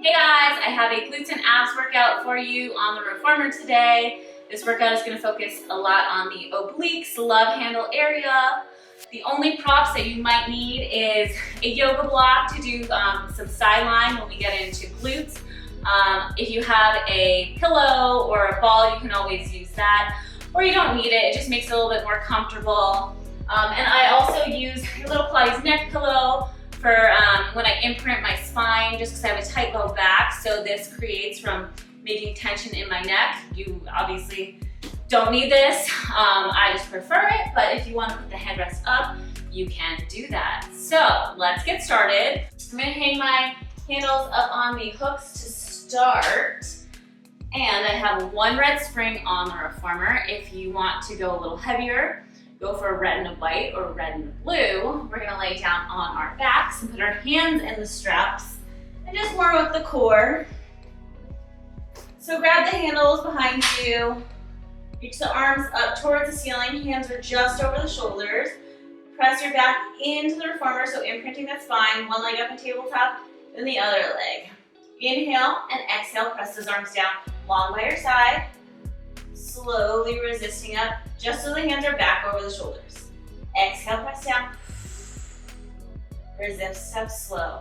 Hey guys, I have a glutes and abs workout for you on the reformer today. This workout is going to focus a lot on the obliques, love handle area. The only props that you might need is a yoga block to do some sideline when we get into glutes. If you have a pillow or a ball, you can always use that. Or you don't need it, it just makes it a little bit more comfortable. And I also use a little Pilates neck pillow for when I imprint my spine, just because I have a tight low back, so this creates from making tension in my neck. You obviously don't need this. I just prefer it, but if you want to put the headrest up, you can do that. So let's get started. I'm going to hang my handles up on the hooks to start. And I have one red spring on the reformer. If you want to go a little heavier, go for a red and a white or red and a blue. We're gonna lay down on our backs and put our hands in the straps and just warm up the core. So grab the handles behind you, reach the arms up towards the ceiling, hands are just over the shoulders. Press your back into the reformer, so imprinting that spine, one leg up on tabletop, then the other leg. Inhale and exhale, press those arms down, long by your side. Slowly resisting up, just so the hands are back over the shoulders. Exhale, press down. Resist up slow.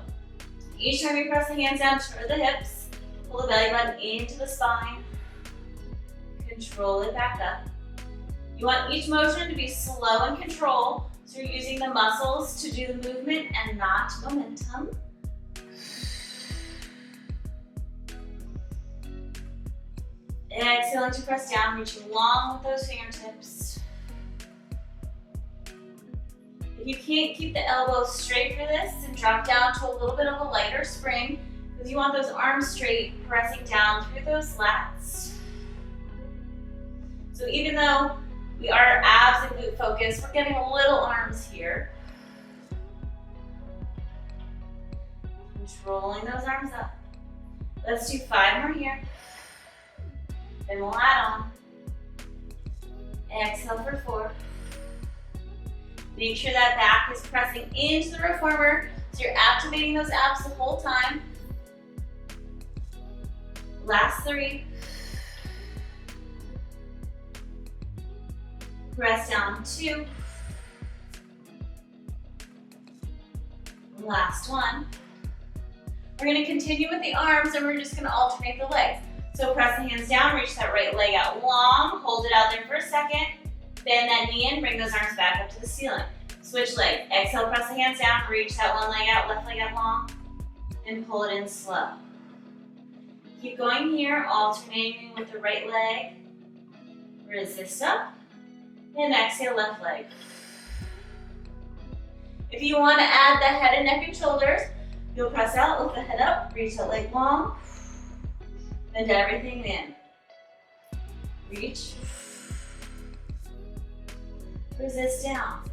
Each time you press the hands down toward the hips, pull the belly button into the spine. Control it back up. You want each motion to be slow and controlled, so you're using the muscles to do the movement and not momentum. Exhaling to press down, reaching long with those fingertips. If you can't keep the elbows straight for this, then drop down to a little bit of a lighter spring, because you want those arms straight, pressing down through those lats. So even though we are abs and glute focused, we're getting a little arms here. Controlling those arms up. Let's do 5 more here. Then we'll add on. Exhale for 4. Make sure that back is pressing into the reformer, so you're activating those abs the whole time. Last 3. Press down 2. Last 1. We're going to continue with the arms, and we're just going to alternate the legs. So press the hands down, reach that right leg out long, hold it out there for a second, bend that knee in, bring those arms back up to the ceiling. Switch legs, exhale, press the hands down, reach that one leg out, left leg out long, and pull it in slow. Keep going here, alternating with the right leg. Resist up, and exhale, left leg. If you want to add the head and neck and shoulders, you'll press out, lift the head up, reach that leg long, bend everything in. Reach. Resist down.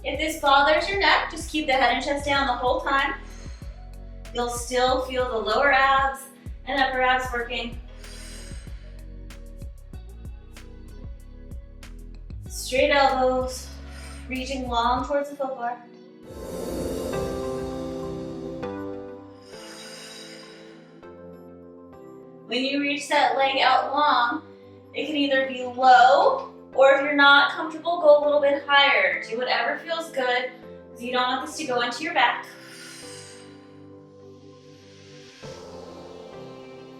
If this bothers your neck, just keep the head and chest down the whole time. You'll still feel the lower abs and upper abs working. Straight elbows, reaching long towards the foot bar. When you reach that leg out long, it can either be low, or if you're not comfortable, go a little bit higher. Do whatever feels good, because you don't want this to go into your back.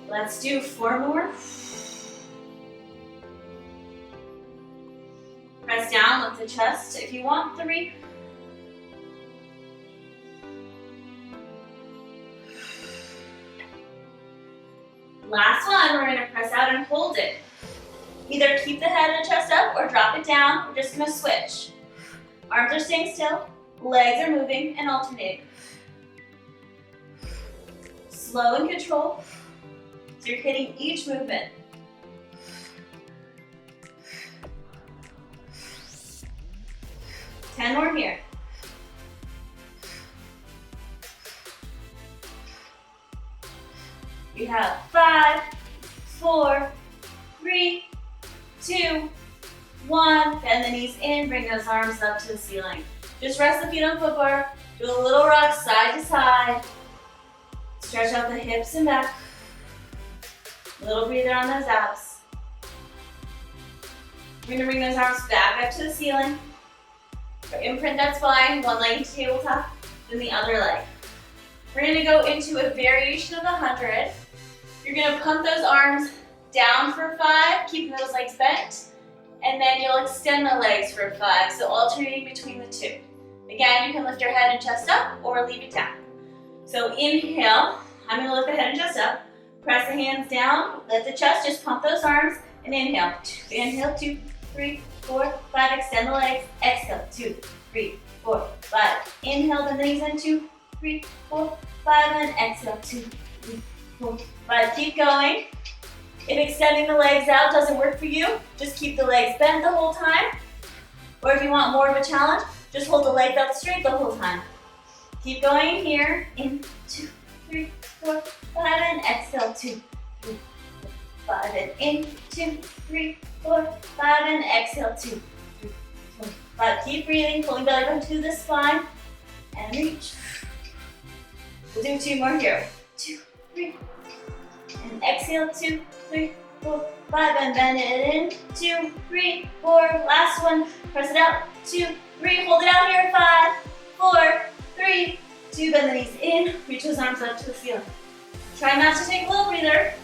Let's do 4 more. Press down, lift the chest. If you want 3. Last one, we're going to press out and hold it. Either keep the head and chest up or drop it down. We're just going to switch. Arms are staying still, legs are moving and alternating. Slow and control, so you're hitting each movement. Ten more here. You have 5, 4, 3, 2, 1. Bend the knees in, bring those arms up to the ceiling. Just rest the feet on the foot bar. Do a little rock side to side. Stretch out the hips and back. Little breather on those abs. We're gonna bring those arms back up to the ceiling. Imprint that spine, one leg to tabletop, then the other leg. We're gonna go into a variation of the 100. You're gonna pump those arms down for 5, keeping those legs bent, and then you'll extend the legs for 5, so alternating between the two. Again, you can lift your head and chest up or leave it down. So inhale, I'm gonna lift the head and chest up, press the hands down, lift the chest, just pump those arms, and inhale. Inhale, 2, 3, 4, 5, extend the legs, exhale, 2, 3, 4, 5. Inhale, bend the knees in, 2, 3, 4, 5, and exhale, 2, 3, 4, 5. Keep going. If extending the legs out doesn't work for you, just keep the legs bent the whole time. Or if you want more of a challenge, just hold the legs out straight the whole time. Keep going here. In 2, 3, 4, 5, and exhale, 2, 3, 4, 5, and in 2, 3, 4, 5, and exhale, 2, 3, 4, 5. Keep breathing, pulling belly button to the spine, and reach. We'll do 2 more here. 2, 3, and exhale, 2, 3, 4, 5, and bend it in. 2, 3, 4. Last one. Press it out. 2, 3. Hold it out here. 5, 4, 3, 2. Bend the knees in. Reach those arms up to the ceiling. Try not to take a little breather.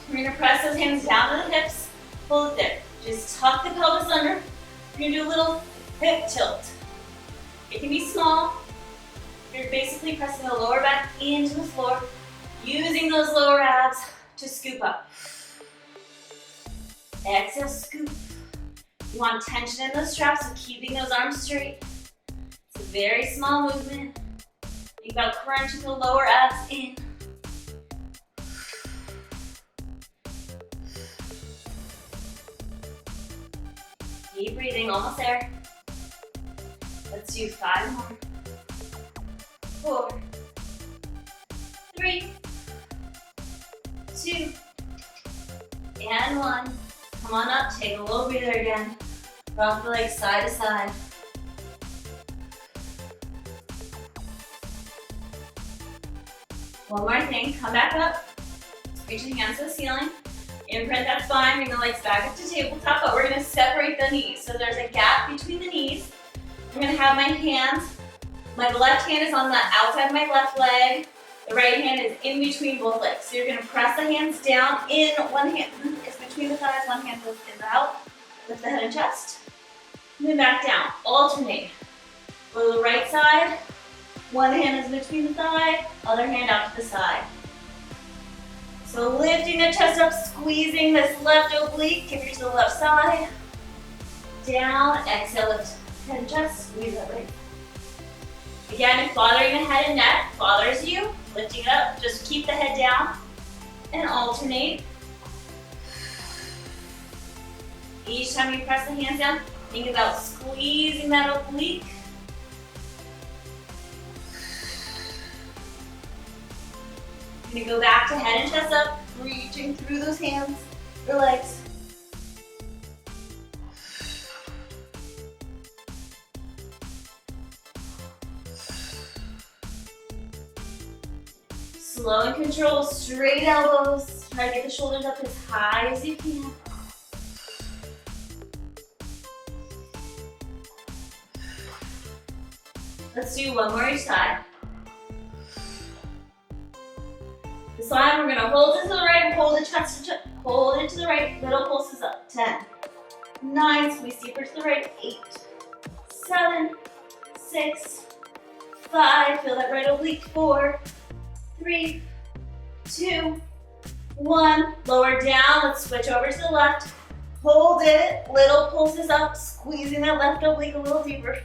We're gonna press those hands down to the hips. Hold it there. Just tuck the pelvis under. We're gonna do a little hip tilt. It can be small. You're basically pressing the lower back into the floor, using those lower abs to scoop up. Exhale, scoop. You want tension in those straps, so keeping those arms straight. It's a very small movement. Think about crunching the lower abs in. Keep breathing, almost there. Let's do 5 more. 4, 3, 2, and 1. Come on up, take a little breather again. Rock the legs side to side. One more thing, come back up. Reach your hands to the ceiling. Imprint that spine, bring the legs back up to tabletop, but we're gonna separate the knees. So there's a gap between the knees. I'm gonna have my hands, my left hand is on the outside of my left leg. The right hand is in between both legs. So you're gonna press the hands down in. One hand is between the thighs, one hand is out. Lift the head and chest. And then back down. Alternate. Go to the right side. One hand is between the thigh, other hand out to the side. So lifting the chest up, squeezing this left oblique, kick it to the left side. Down, exhale, lift head and chest, squeeze that right. Again, if bothering the head and neck bothers you, lifting it up, just keep the head down and alternate. Each time you press the hands down, think about squeezing that oblique. You're gonna go back to head and chest up, reaching through those hands, your legs. Slow and control, straight elbows. Try to get the shoulders up as high as you can. Let's do 1 more each side. This line, we're gonna hold it to the right, hold the chest, hold it to the right, middle pulses up. 10, 9, squeeze deeper to the right. 8, 7, 6, 5, feel that right oblique. 4, 3, 2, 1. Lower down, let's switch over to the left. Hold it, little pulses up, squeezing that left oblique a little deeper.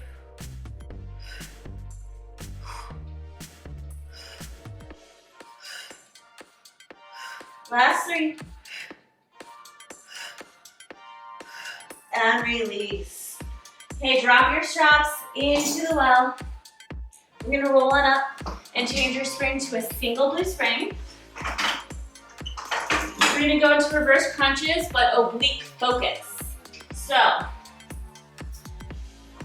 Last 3. And release. Okay, drop your straps into the well. We're gonna roll it up and change your spring to a single blue spring. We're gonna go into reverse crunches, but oblique focus. So,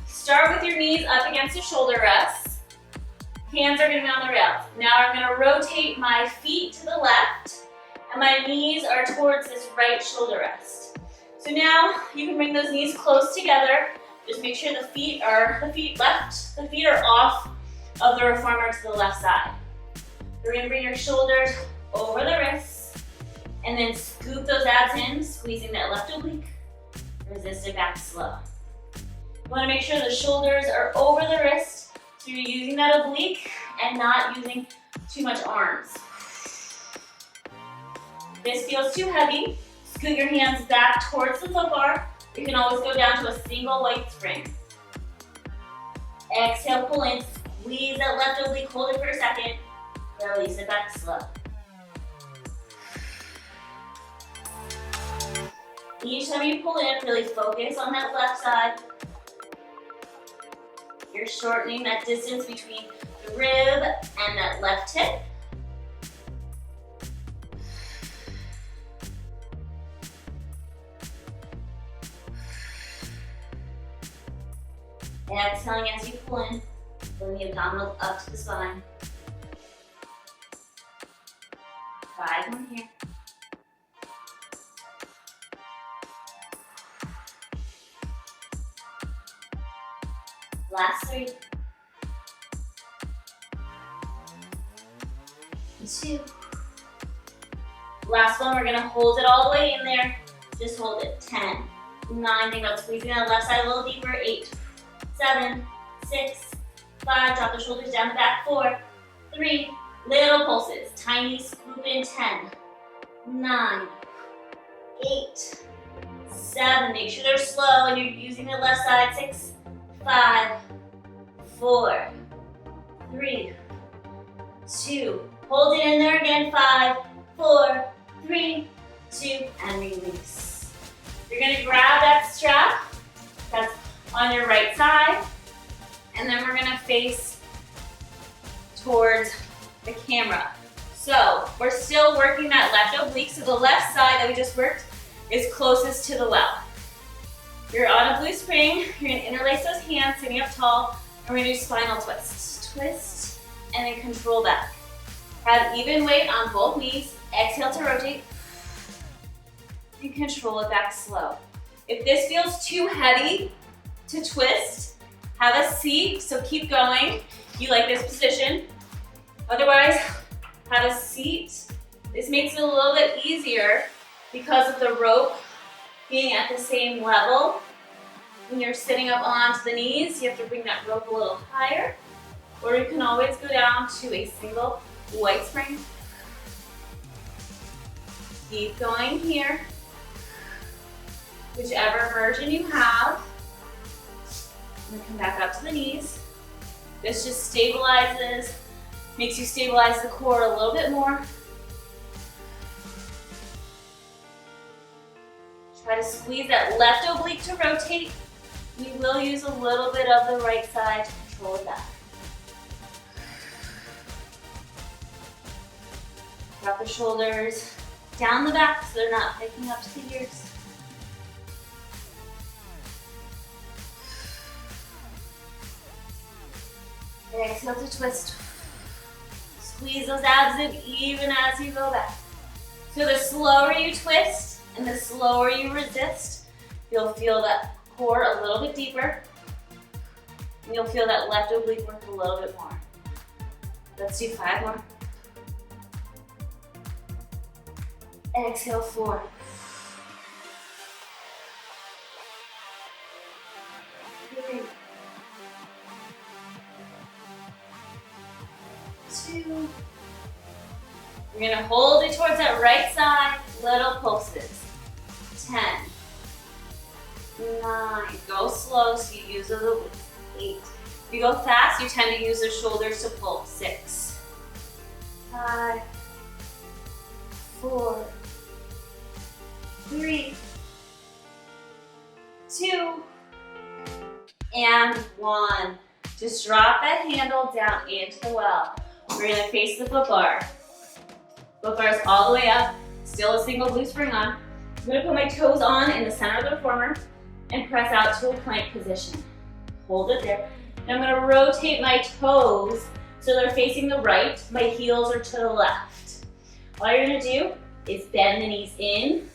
start with your knees up against the shoulder rests. Hands are gonna be on the rails. Now I'm gonna rotate my feet to the left, and my knees are towards this right shoulder rest. So now you can bring those knees close together. Just make sure the feet are off of the reformer to the left side. You're gonna bring your shoulders over the wrists, and then scoop those abs in, squeezing that left oblique. Resist it back slow. You wanna make sure the shoulders are over the wrist, so you're using that oblique and not using too much arms. If this feels too heavy, scoot your hands back towards the foot bar. You can always go down to a single white spring. Exhale, pull in, squeeze that left oblique, hold it for a second, release it back slow. Each time you pull in, really focus on that left side. You're shortening that distance between the rib and that left hip. Exhaling as you pull in, pulling the abdominals up to the spine. 5 more here. Last 3. 2. Last one, we're gonna hold it all the way in there. Just hold it. 10, 9, think about squeezing that left side a little deeper. 8, 7, 6, 5, drop the shoulders down the back. 4, 3, little pulses. Tiny scoop in. 10, 9, 8, 7. Make sure they're slow and you're using the left side. 6, 5, 4, 3, 2. Hold it in there again. 5, 4, 3, 2, and release. You're gonna grab that strap that's on your right side, and then we're gonna face towards the camera. So we're still working that left oblique, so the left side that we just worked is closest to the well. You're on a blue spring, you're gonna interlace those hands, sitting up tall, and we're gonna do spinal twist. Twist, and then control back. Have even weight on both knees, exhale to rotate, and control it back slow. If this feels too heavy to twist, have a seat, so keep going. You like this position. Otherwise, have a seat. This makes it a little bit easier because of the rope being at the same level. When you're sitting up onto the knees, you have to bring that rope a little higher, or you can always go down to a single white spring. Keep going here. Whichever version you have. And then come back up to the knees. This just stabilizes, makes you stabilize the core a little bit more. Try to squeeze that left oblique to rotate. We will use a little bit of the right side to control it back. Drop the shoulders down the back so they're not hiking up to the ears. Exhale to twist. Squeeze those abs in even as you go back. So the slower you twist and the slower you resist, you'll feel that core a little bit deeper. And you'll feel that left oblique work a little bit more. Let's do 5 more. Exhale, 4. 3. 2. You're gonna hold it towards that right side, little pulses. 10, 9, go slow so you use those obliques. 8, if you go fast, you tend to use the shoulders to pull. 6, 5, 4, 3, 2, and 1. Just drop that handle down into the well. We're gonna face the foot bar. Foot bar is all the way up, still a single blue spring on. I'm gonna put my toes on in the center of the reformer and press out to a plank position. Hold it there. And I'm gonna rotate my toes So they're facing the right, my heels are to the left. All you're gonna do is bend the knees in,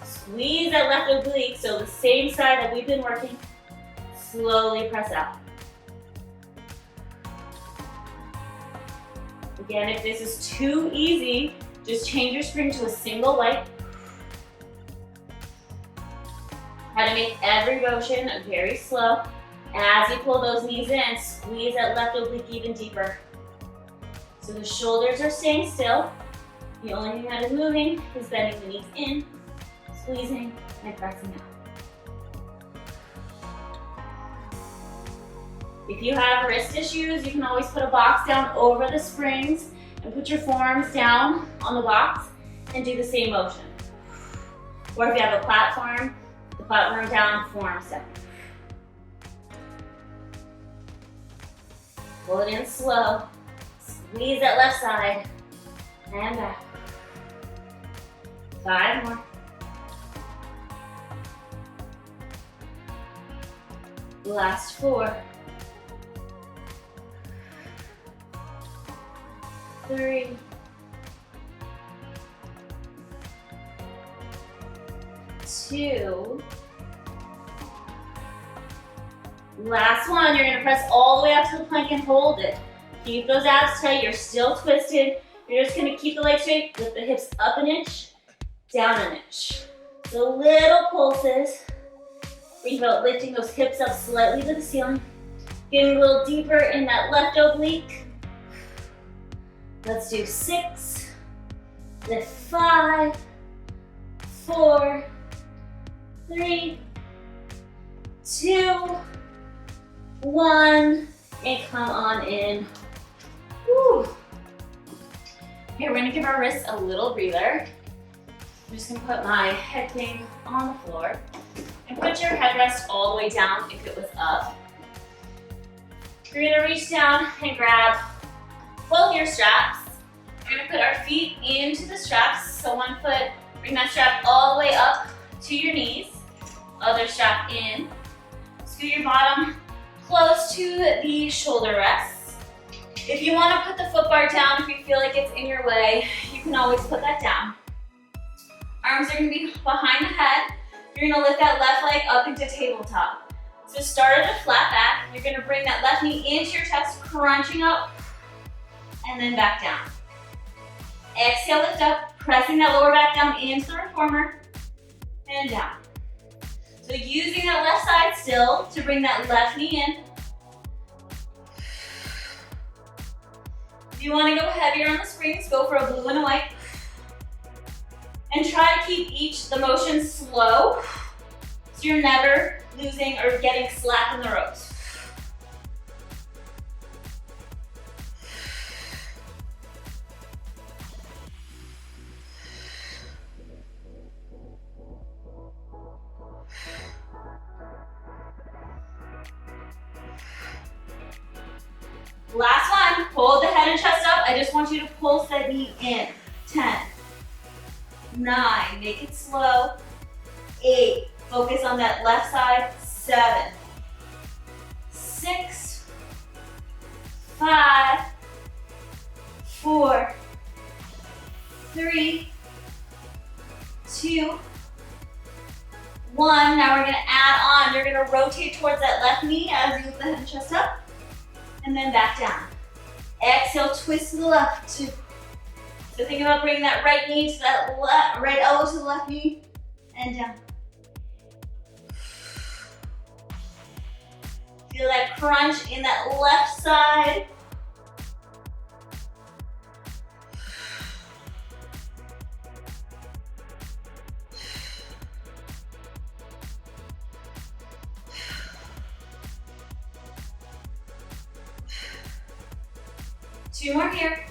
squeeze that left oblique, so the same side that we've been working, slowly press out. Again, if this is too easy, just change your spring to a single leg. Try to make every motion very slow. As you pull those knees in, squeeze that left oblique even deeper. So the shoulders are staying still. The only thing that is moving is bending the knees in, squeezing, and pressing out. If you have wrist issues, you can always put a box down over the springs and put your forearms down on the box and do the same motion. Or if you have a platform, the platform down, forearms down. Pull it in slow. Squeeze that left side and back. 5 more. Last 4. 3. 2. Last one, you're gonna press all the way up to the plank and hold it. Keep those abs tight, you're still twisted. You're just gonna keep the legs straight, lift the hips up an inch, down an inch. So little pulses. Think about lifting those hips up slightly to the ceiling. Getting a little deeper in that left oblique. Let's do 6, lift 5, 4, 3, 2, 1, and come on in. Woo. Here, we're gonna give our wrists a little breather. I'm just gonna put my head thing on the floor and put your headrest all the way down if it was up. You're gonna reach down and grab both your straps. We're gonna put our feet into the straps. So one foot, bring that strap all the way up to your knees. Other strap in. Scoot your bottom close to the shoulder rests. If you want to put the foot bar down, if you feel like it's in your way, you can always put that down. Arms are going to be behind the head. You're going to lift that left leg up into tabletop. So start at a flat back. You're going to bring that left knee into your chest, crunching up, and then back down. Exhale, lift up, pressing that lower back down into the reformer, and down. So using that left side still to bring that left knee in. If you want to go heavier on the springs, go for a blue and a white. And try to keep the motion slow so you're never losing or getting slack in the ropes. Last one, hold the head and chest up. I just want you to pulse that knee in. 10, 9, make it slow. 8, focus on that left side. 7, 6, 5, 4, 3, 2, 1. Now we're gonna add on. You're gonna rotate towards that left knee as you lift the head and chest up. And then back down. Exhale, twist to the left. 2. So think about bringing that right knee to that right elbow to the left knee, and down. Feel that crunch in that left side. Two more here.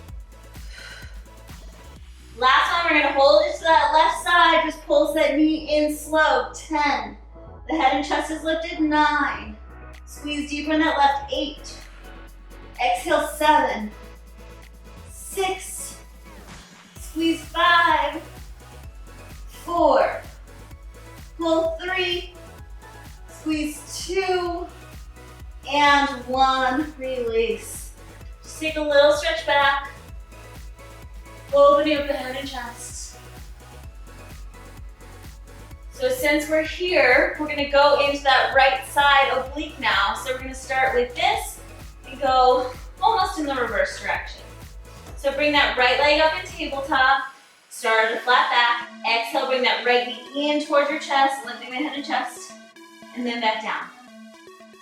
Last one, we're gonna hold it to that left side. Just pulse that knee in slow. 10. The head and chest is lifted. 9. Squeeze deeper in that left. 8. Exhale. 7. 6. Squeeze. 5. 4. Pull. 3. Squeeze. 2. And 1. Release. Just take a little So since we're here, we're gonna go into that right side oblique now. So we're gonna start with this and go almost in the reverse direction. So bring that right leg up in tabletop, start at a flat back. Exhale, bring that right knee in towards your chest, lifting the head and chest, and then back down.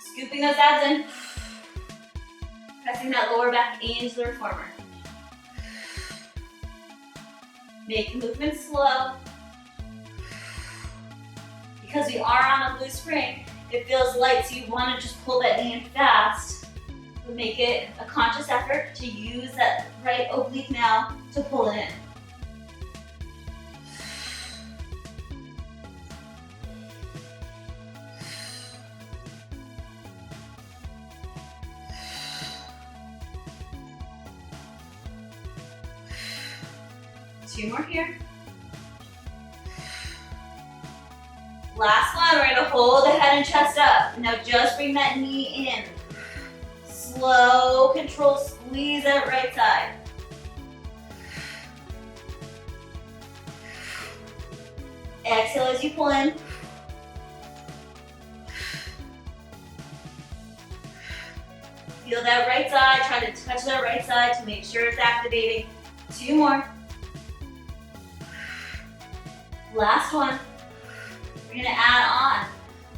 Scooping those abs in, pressing that lower back into the reformer. Make the movement slow. Because we are on a blue spring, it feels light, so you want to just pull that knee in fast. But make it a conscious effort to use that right oblique now to pull it in. Two more here. Last one, we're gonna hold the head and chest up. Now just bring that knee in. Slow, control, squeeze that right side. Exhale as you pull in. Feel that right side, try to touch that right side to make sure it's activating. Two more. Last one. We're gonna add on.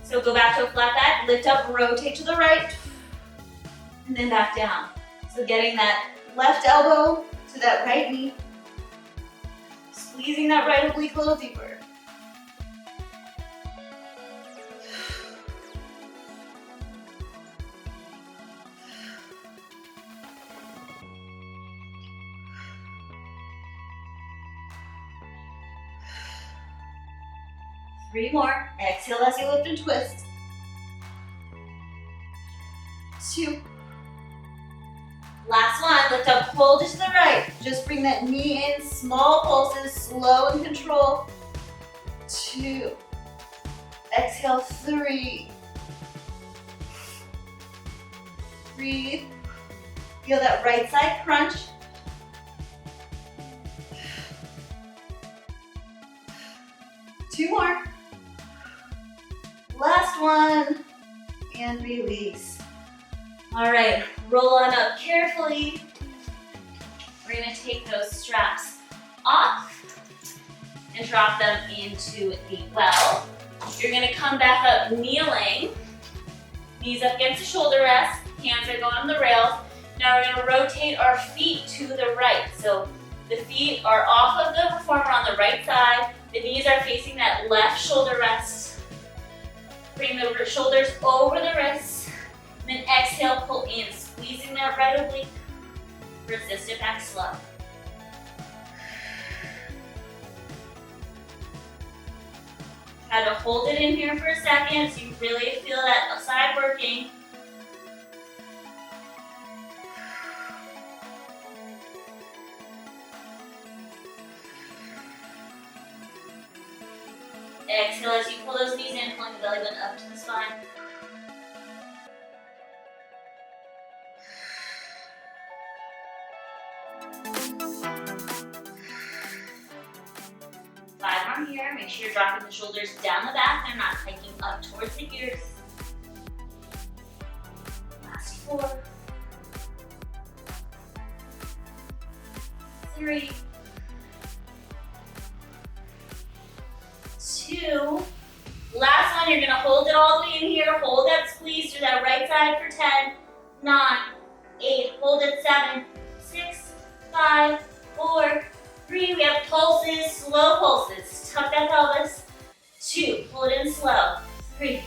So go back to a flat back, lift up, rotate to the right, and then back down. So getting that left elbow to that right knee, squeezing that right oblique a little deeper. Three more. Exhale as you lift and twist. Two. Last one. Lift up, hold it to the right. Just bring that knee in, small pulses, slow and control. Two. Exhale, three. Breathe. Feel that right side crunch. Two more. Last one, and release. All right, roll on up carefully. We're gonna take those straps off and drop them into the well. You're gonna come back up kneeling, knees up against the shoulder rest, hands are going on the rails. Now we're gonna rotate our feet to the right. So the feet are off of the reformer on the right side, the knees are facing that left shoulder rest. Bring the shoulders over the wrists, then exhale, pull in, squeezing that right oblique. Resist it back slow. Try to hold it in here for a second so you really feel that side working. Exhale as you pull those knees in, pulling the belly button up to the spine. Five more here. Make sure you're dropping the shoulders down the back. They're not hiking up towards the ears. Last four. Three. Two. Last one, you're gonna hold it all the way in here. Hold that squeeze through that right side for 10, 9, 8, hold it 7, 6, 5, 4, 3. We have pulses, slow pulses. Tuck that pelvis. 2, hold it in slow. 3,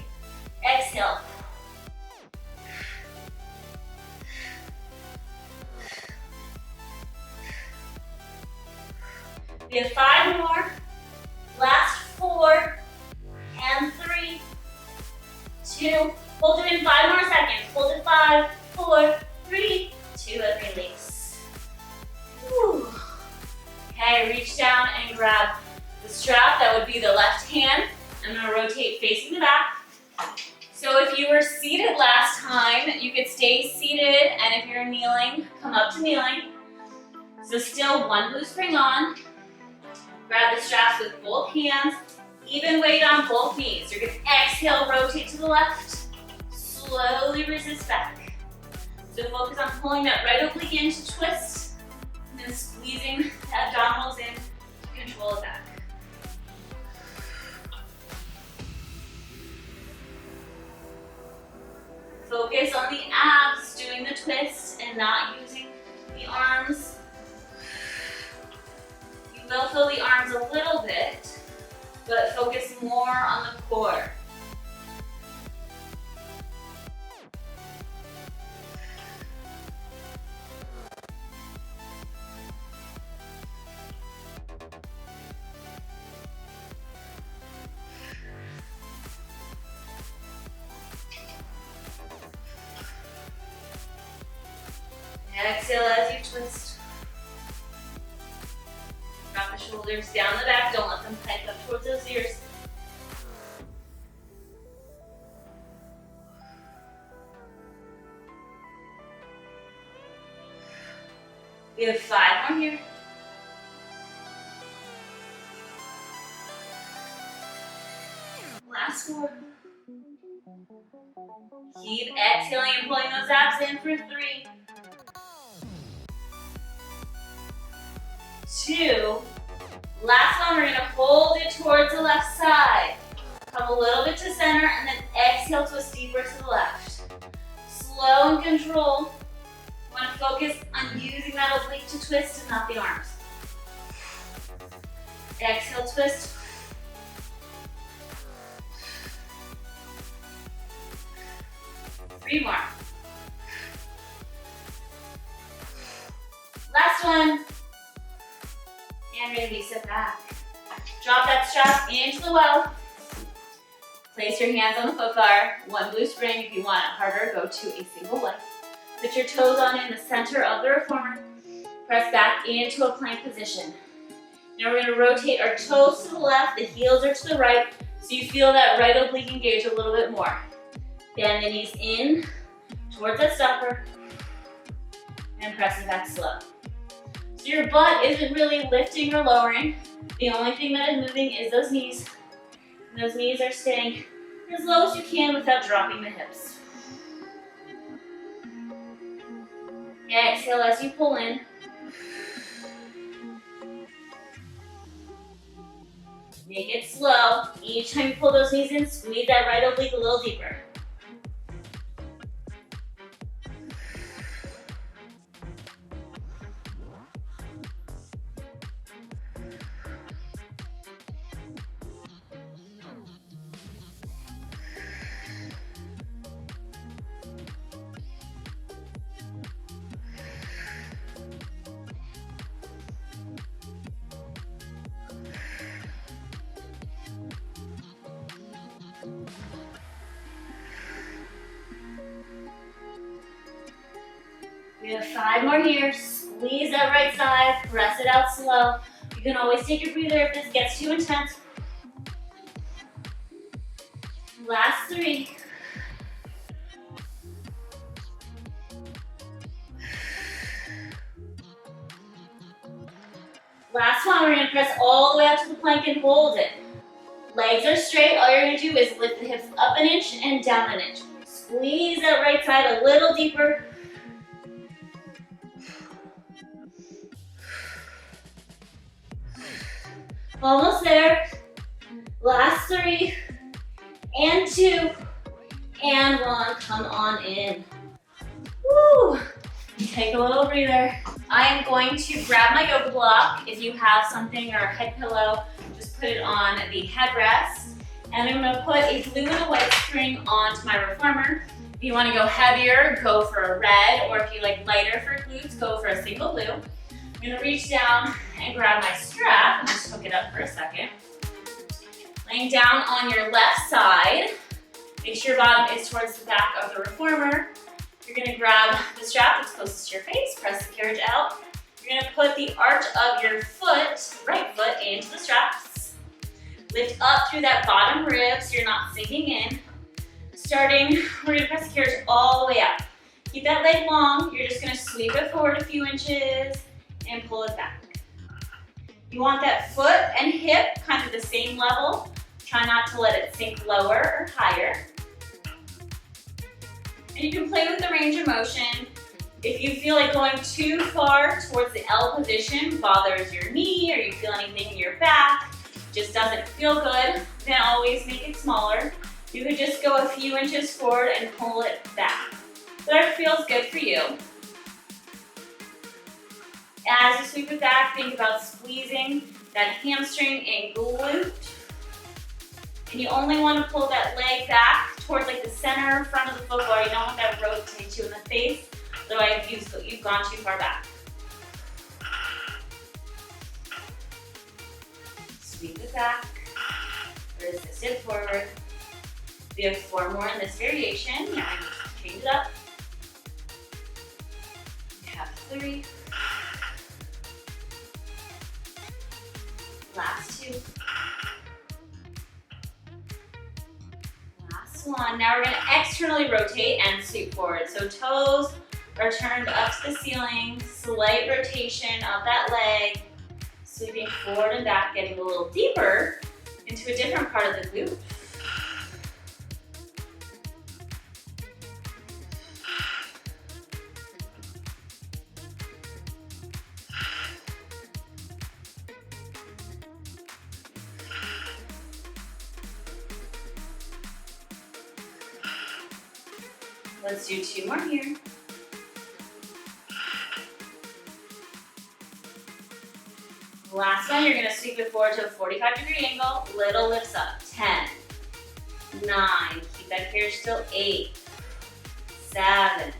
exhale. We have 5 more. Last 4 and 3, 2. Hold it in 5 more seconds. Hold it 5, 4, 3, 2, and release. Whew. Okay, reach down and grab the strap. That would be the left hand. I'm gonna rotate facing the back. So if you were seated last time, you could stay seated, and if you're kneeling, come up to kneeling. So still one blue spring on. Grab the straps with both hands, Even weight on both knees. You're gonna exhale, rotate to the left. Slowly resist back. So focus on pulling that right oblique in to twist, and then squeezing the abdominals in to control it back. Focus on the abs, doing the twist and not using the arms. You will feel the arms a little bit, but focus more on the core. Exhale as you twist. Drop the shoulders down the back. Don't let them pike up towards those ears. We have 5 more here. Last 4. Keep exhaling and pulling those abs in for 3. 2. Last one, we're gonna hold it towards the left side. Come a little bit to center and then exhale, twist deeper to the left. Slow and control. You wanna focus on using that oblique to twist and not the arms. Exhale, twist. Three more. Last one. And release it back. Drop that strap into the well. Place your hands on the foot bar. One blue spring. If you want it harder, go to a single leg. Put your toes on in the center of the reformer. Press back into a plank position. Now we're going to rotate our toes to the left, the heels are to the right, so you feel that right oblique engage a little bit more. Bend the knees in towards that stopper and press it back slow. So your butt isn't really lifting or lowering. The only thing that is moving is those knees. And those knees are staying as low as you can without dropping the hips. Exhale as you pull in. Make it slow. Each time you pull those knees in, squeeze that right oblique a little deeper. We have 5 more here. Squeeze that right side, press it out slow. You can always take a breather if this gets too intense. Last 3. Last one, we're gonna press all the way out to the plank and hold it. Legs are straight, all you're gonna do is lift the hips up an inch and down an inch. Squeeze that right side a little deeper. Almost there. Last 3, and 2, and 1. Come on in. Woo! Take a little breather. I am going to grab my yoga block. If you have something or a head pillow, just put it on the headrest. And I'm gonna put a blue and a white string onto my reformer. If you wanna go heavier, go for a red, or if you like lighter for glutes, go for a single blue. I'm gonna reach down and grab my strap and just hook it up for a second. Laying down on your left side, make sure your bottom is towards the back of the reformer. You're gonna grab the strap that's closest to your face, press the carriage out. You're gonna put the arch of your foot, right foot, into the straps. Lift up through that bottom rib so you're not sinking in. Starting, we're gonna press the carriage all the way up. Keep that leg long. You're just gonna sweep it forward a few inches and pull it back. You want that foot and hip kind of the same level, Try not to let it sink lower or higher. And you can play with the range of motion. If you feel like going too far towards the L position bothers your knee, or you feel anything in your back, just doesn't feel good, then always make it smaller. You could just go a few inches forward and pull it back. Whatever feels good for you. As you sweep it back, think about squeezing that hamstring and glute. And you only want to pull that leg back towards like the center, front of the football. You don't want that rope to hit you in the face. Otherwise, you've gone too far back. Sweep it back, resist it forward. We have 4 more in this variation. Yeah, change it up. We have 3. Last 2. Last 1. Now we're going to externally rotate and sweep forward. So toes are turned up to the ceiling, slight rotation of that leg, sweeping forward and back, getting a little deeper into a different part of the glute. Let's do 2 more here. Last one, you're going to sweep it forward to a 45-degree angle, little lifts up. 10, 9, keep that carriage still. 8, 7,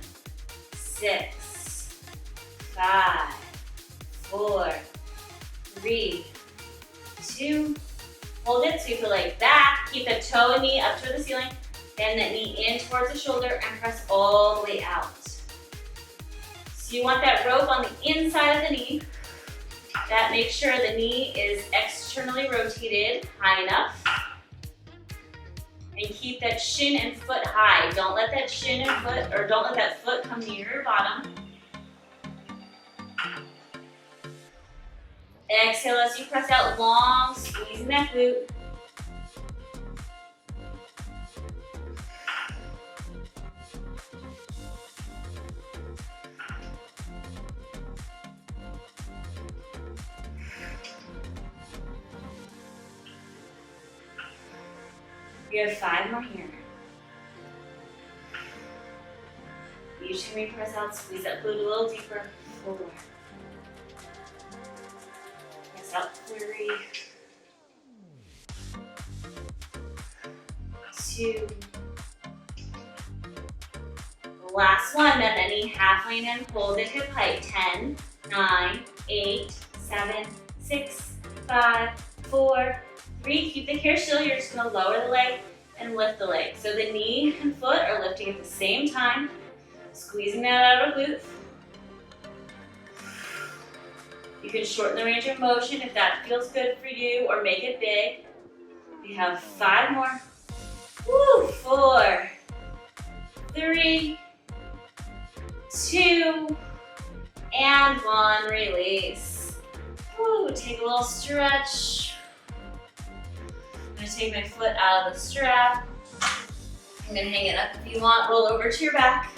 6, 5, 4, 3, 2, hold it, sweep the leg back, keep the toe and knee up toward the ceiling, bend that knee in towards the shoulder and press all the way out. So you want that rope on the inside of the knee. That makes sure the knee is externally rotated high enough. And keep that shin and foot high. Don't let that shin and foot, or don't let that foot come near your bottom. Exhale as you press out long, squeezing that glute. We have 5 more here. Each time we press out, squeeze that glute a little deeper. 4. Press out 3. 2. The last one, bend that knee half lean in, hold it hip height. 10, 9, 8, 7, 6, 5, 4, 3, keep the carriage still. You're just going to lower the leg and lift the leg. So the knee and foot are lifting at the same time, squeezing that out of glute. You can shorten the range of motion if that feels good for you, or make it big. We have 5 more. Woo, 4, 3, 2, and 1. Release. Woo, take a little stretch. I'm going to take my foot out of the strap. I'm going to hang it up if you want. Roll over to your back.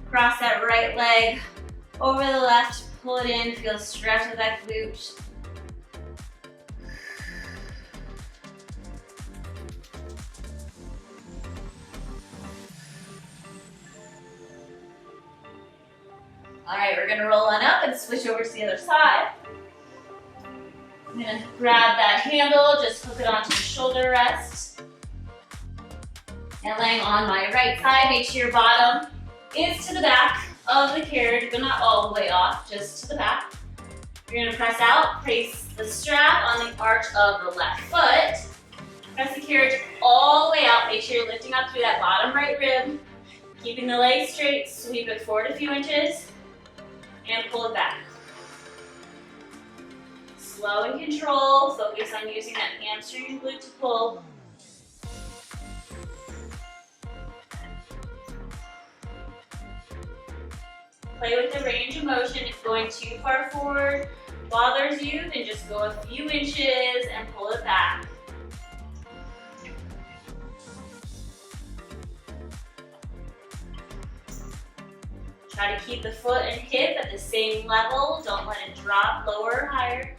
Cross that right leg over the left. Pull it in. Feel a stretch of that glute. All right, we're going to roll on up and switch over to the other side. I'm going to grab that handle, just hook it onto the shoulder rest. And laying on my right side, make sure your bottom is to the back of the carriage, but not all the way off, just to the back. You're going to press out, place the strap on the arch of the left foot. Press the carriage all the way out, make sure you're lifting up through that bottom right rib. Keeping the leg straight, sweep it forward a few inches, and pull it back. Slow and control, focus on using that hamstring and glute to pull. Play with the range of motion. If going too far forward bothers you, then just go a few inches and pull it back. Try to keep the foot and hip at the same level. Don't let it drop lower or higher.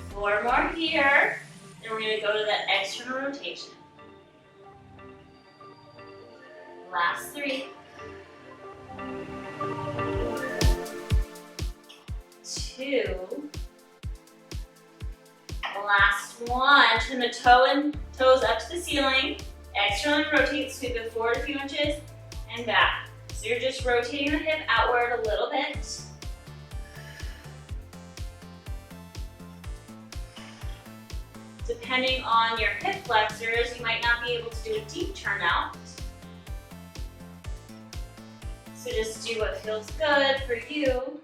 Four more here. Then we're going to go to the external rotation. Last three. 2. Last one. Turn the toes up to the ceiling. Externally rotate, sweep it forward a few inches and back. So you're just rotating the hip outward a little bit. Depending on your hip flexors, you might not be able to do a deep turn out. So just do what feels good for you.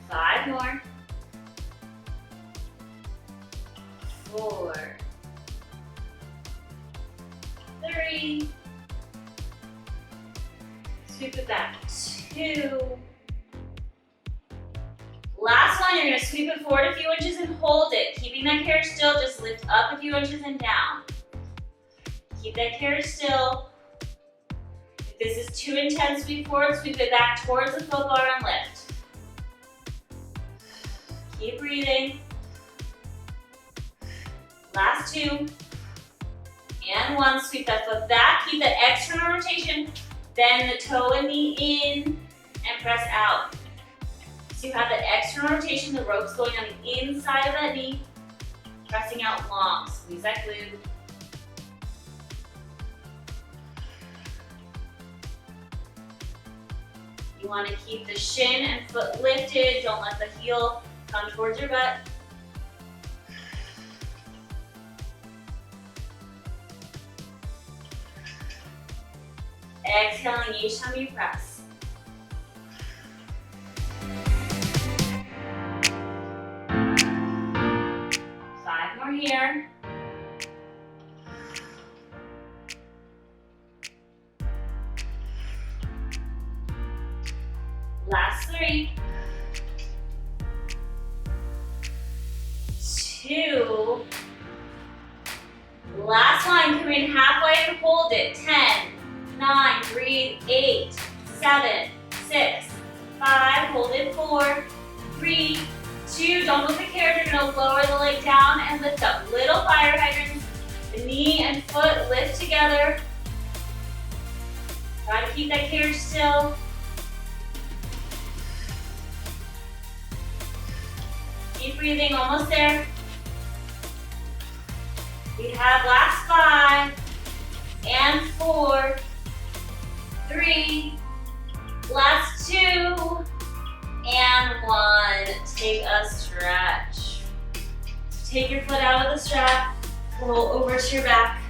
5 more. 4. 3. Sweep it back. 2. Last one, you're going to sweep it forward a few inches and hold it. Keeping that carriage still, just lift up a few inches and down. Keep that carriage still. If this is too intense, sweep forward, sweep it back towards the foot bar and lift. Keep breathing. Last 2. And 1, sweep that foot back. Keep that external rotation. Bend the toe and knee in and press out. So you have that external rotation, the rope's going on the inside of that knee, pressing out long. Squeeze that glute. You want to keep the shin and foot lifted. Don't let the heel come towards your butt. Exhaling each time you press. 5 more here. Last 3. 2. Last one, come in halfway and hold it. 10, 9, breathe, 8, 7, 6, 5, hold it, 4, 3, 2, don't move the carriage, you're gonna lower the leg down and lift up. Little fire hydrants, the knee and foot lift together. Try to keep that carriage still. Keep breathing, almost there. We have last 5 and 4, 3, last 2, and 1. Take a stretch. Take your foot out of the strap, roll over to your back.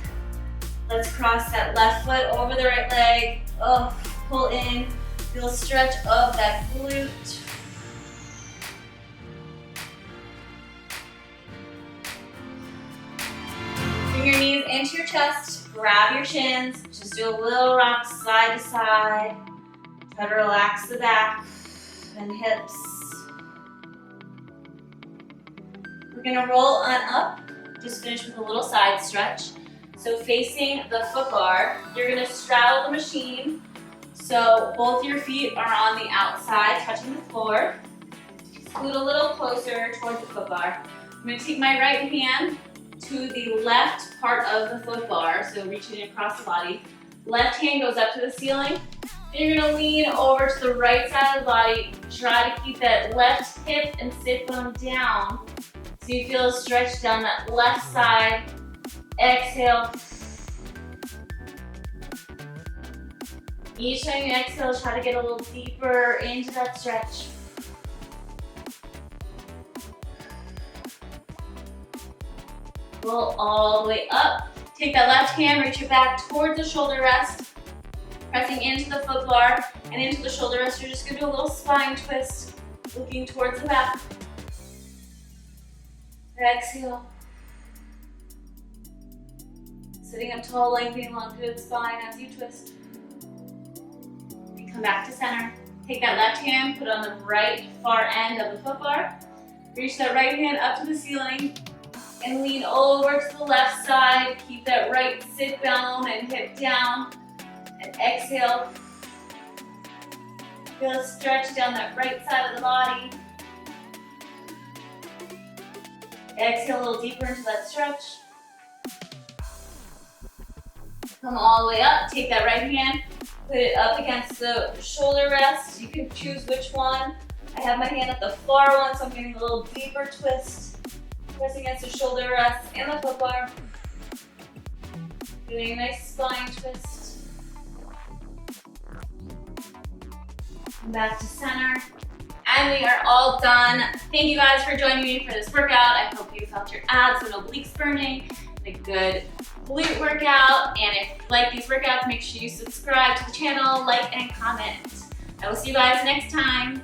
Let's cross that left foot over the right leg. Oh, pull in, feel a stretch of that glute. Bring your knees into your chest, grab your chins, just do a little rock side to side. Try to relax the back and hips. We're gonna roll on up, just finish with a little side stretch. So facing the foot bar, you're gonna straddle the machine. So both your feet are on the outside, touching the floor. Scoot a little closer towards the foot bar. I'm gonna take my right hand to the left part of the foot bar, so reaching across the body. Left hand goes up to the ceiling. And you're gonna lean over to the right side of the body. Try to keep that left hip and sit bone down so you feel a stretch down that left side. Exhale. Each time you exhale, try to get a little deeper into that stretch. Roll all the way up. Take that left hand, reach it back towards the shoulder rest. Pressing into the foot bar and into the shoulder rest. You're just gonna do a little spine twist, looking towards the back. Exhale. Sitting up tall, lengthening along through the spine as you twist. And come back to center. Take that left hand, put it on the right far end of the foot bar. Reach that right hand up to the ceiling. And lean over to the left side. Keep that right sit bone and hip down. And exhale. Feel a stretch down that right side of the body. Exhale a little deeper into that stretch. Come all the way up. Take that right hand, put it up against the shoulder rest. You can choose which one. I have my hand at the far one, so I'm getting a little deeper twist. Press against the shoulder rest and the foot bar. Doing a nice spine twist. Come back to center. And we are all done. Thank you guys for joining me for this workout. I hope you felt your abs and obliques burning and a good glute workout. And if you like these workouts, make sure you subscribe to the channel, like, and comment. I will see you guys next time.